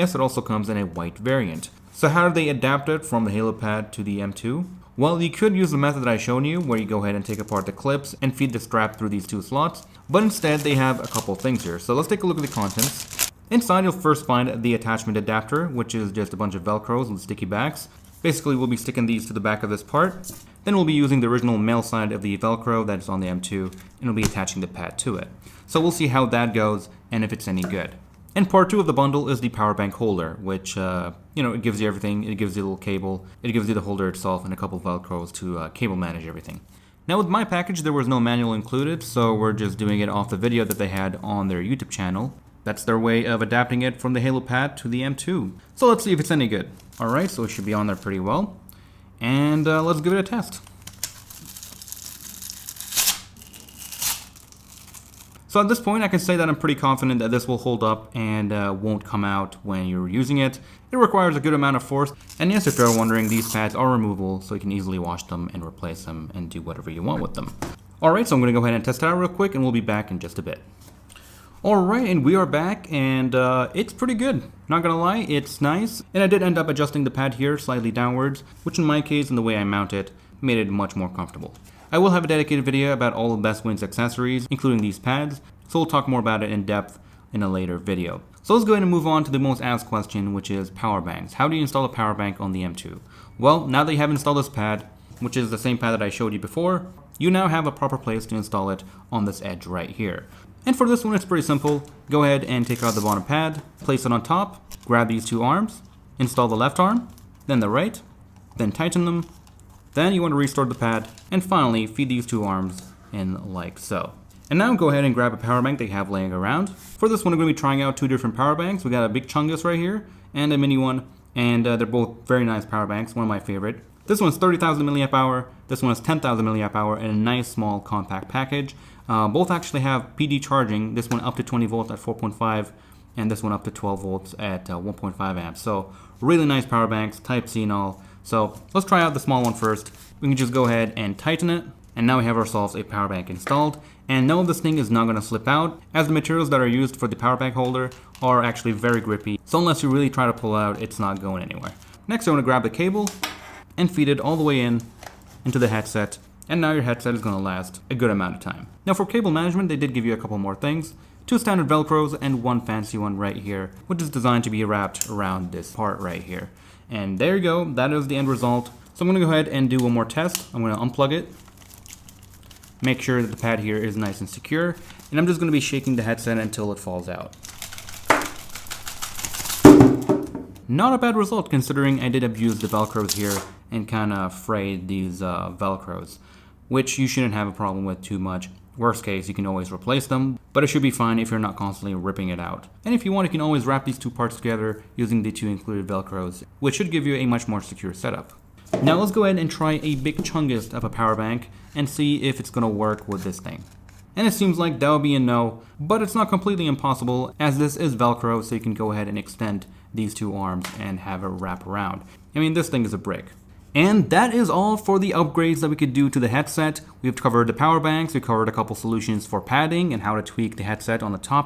Yes, it also comes in a white variant. So how do they adapt it from the Halo Pad to the M2? Well, you could use the method that I showed you, where you go ahead and take apart the clips and feed the strap through these two slots, but instead they have a couple things here. So let's take a look at the contents. Inside you'll first find the attachment adapter, which is just a bunch of velcros with sticky backs. Basically we'll be sticking these to the back of this part. Then we'll be using the original male side of the velcro that's on the M2, and we'll be attaching the pad to it. So we'll see how that goes and if it's any good. And part 2 of the bundle is the power bank holder, which, it gives you everything. It gives you a little cable, it gives you the holder itself, and a couple of velcros to cable manage everything. Now with my package, there was no manual included, so we're just doing it off the video that they had on their YouTube channel. That's their way of adapting it from the Halo Pad to the M2. So let's see if it's any good. Alright, so it should be on there pretty well. And let's give it a test. So at this point, I can say that I'm pretty confident that this will hold up and won't come out when you're using it. It requires a good amount of force. And yes, if you're wondering, these pads are removable, so you can easily wash them and replace them and do whatever you want with them. Alright, so I'm going to go ahead and test it out real quick, and we'll be back in just a bit. Alright, and we are back, and it's pretty good. Not gonna lie, it's nice. And I did end up adjusting the pad here slightly downwards, which in my case and the way I mount it, made it much more comfortable. I will have a dedicated video about all of BeswinVR's accessories, including these pads, so we'll talk more about it in depth in a later video. So let's go ahead and move on to the most asked question, which is power banks. How do you install a power bank on the M2? Well, now that you have installed this pad, which is the same pad that I showed you before, you now have a proper place to install it on this edge right here. And for this one, it's pretty simple. Go ahead and take out the bottom pad, place it on top, grab these two arms, install the left arm, then the right, then tighten them. Then you want to restore the pad, and finally feed these two arms in like so. And now go ahead and grab a power bank that you have laying around. For this one, I'm going to be trying out two different power banks. We got a big Chungus right here, and a mini one, and they're both very nice power banks, one of my favorite. This one's 30,000 milliamp hour, this one is 10,000 milliamp hour, in a nice small compact package. Both actually have PD charging, this one up to 20 volts at 4.5, and this one up to 12 volts at 1.5 amps. So really nice power banks, Type-C and all. So let's try out the small one first. We can just go ahead and tighten it, and now we have ourselves a power bank installed. And no, this thing is not going to slip out, as the materials that are used for the power bank holder are actually very grippy. So unless you really try to pull out, it's not going anywhere. Next, I want to grab the cable and feed it all the way into the headset. And now your headset is going to last a good amount of time. Now for cable management, they did give you a couple more things. Two standard velcros and one fancy one right here, which is designed to be wrapped around this part right here. And there you go, that is the end result. So I'm going to go ahead and do one more test. I'm going to unplug it, make sure that the pad here is nice and secure, and I'm just going to be shaking the headset until it falls out. Not a bad result considering I did abuse the velcros here and kind of frayed these velcros, which you shouldn't have a problem with too much. Worst case, you can always replace them, but it should be fine if you're not constantly ripping it out. And if you want, you can always wrap these two parts together using the two included velcros, which should give you a much more secure setup. Now let's go ahead and try a big Chungus of a power bank and see if it's going to work with this thing. And it seems like that would be a no, but it's not completely impossible, as this is velcro, so you can go ahead and extend these two arms and have it wrap around. I mean, this thing is a brick. And that is all for the upgrades that we could do to the headset. We've covered the power banks, we covered a couple solutions for padding and how to tweak the headset on the top